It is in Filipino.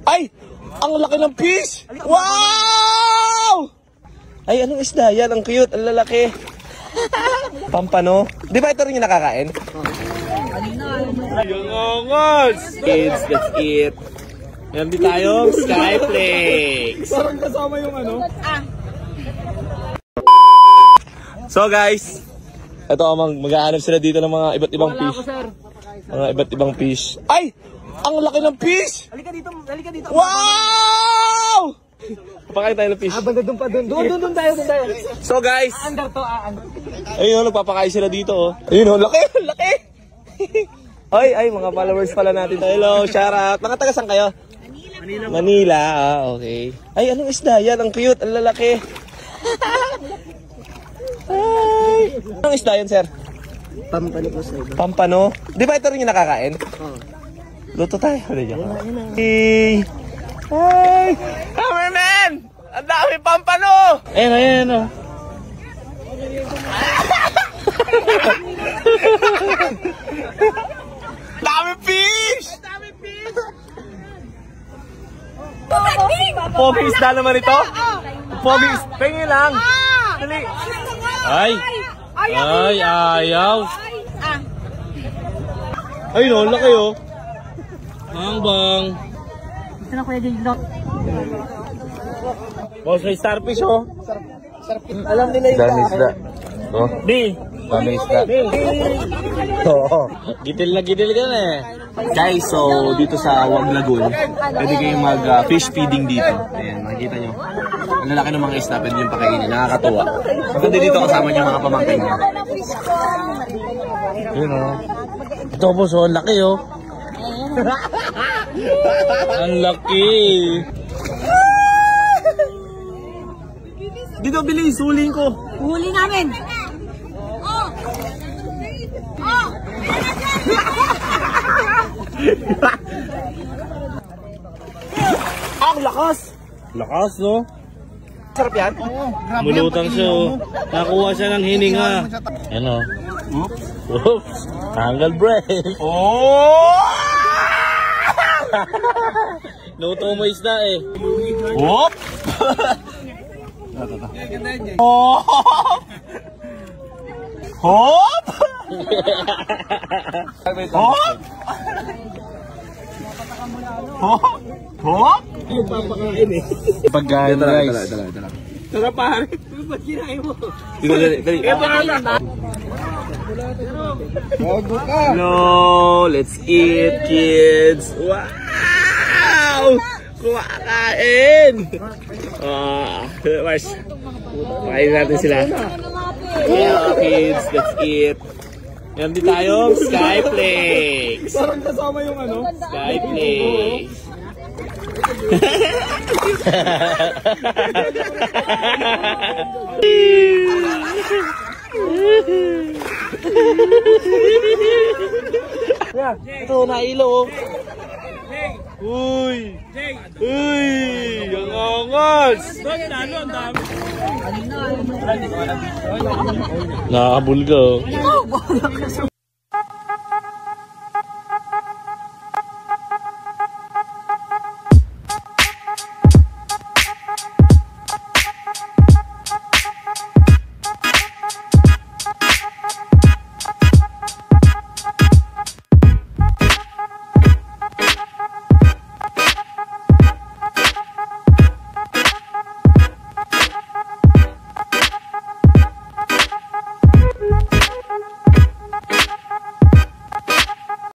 Ay! Ang laki ng fish! Wow! Ay, anong isda yan? Ang cute, ang lalaki. Pampano. Di ba ito rin yung nakakain? Yung ongos! Kids, that's it. Meron din tayong Skyflakes. Parang kasama yung ano. So guys, ito maghahanap sila dito ng mga iba't ibang fish. Mga iba't ibang fish. Ay! Ang laki ng fish! Halika dito, halika dito. Wow! Papakain tayo ng fish. Banda doon pa doon. Doon tayo. So guys, Under to, under. ayun, nagpapakain sila dito oh. Ayun oh, laki, laki. Ay, mga followers pala natin. Hello, shout out. Mga taga saan kayo? Manila, okay. Ay, anong isda yan? Ang cute, ang lalaki. Ay. Anong isda yan, sir? Pampano po sir. Pampano? Di ba ito rin yung nakakain? Oo. Luto tayo. Hey! Hey! Cameraman! Ang dami pampano! Ayan o. Dami fish! Pogi isda naman ito? Pogi isda. Tingin lang. Dali. Ay! Ay, ayaw. Ay, no, laki oh. Bang. Ito na kuya Jay. Boss, may starfish oh. Alam nila yung Isda. Oh. Di. Dami isda. Oo. Gidil ka na eh. Guys, so dito sa Wag Lagoon, pwede kayong mag-fish feeding dito. Ayan, makikita nyo. Ang lalaki ng mga isda, pwede yung pakainin. Nakakatuwa. Maganda dito kasama niyo mga pamangkin niya. Yun oh. Ito po, so ang laki oh. Ang laki. Dito, bilis, huling ko. Huli namin. Ang lakas. Lakas, no? Sarap yan? Mulutang siya, oh. Nakuha siya ng hininga. Yan, oh. Oops. Angle break. Oh! Luto mo isda, eh. Whoop! Oh! Hop! Hop! Hop! Hop! Papakain eh. Pagkain guys. Tara pare. Ba't kinain mo? Dali. No, let's eat kids. Wow! Kumakain! Mars, pakain natin sila. Yeah, kids, let's eat. Meron din tayong Skyflakes. Parang kasama yung ano. Skyflakes. Ito, nailo oh. Uy! Ang angas! Nakabulga oh.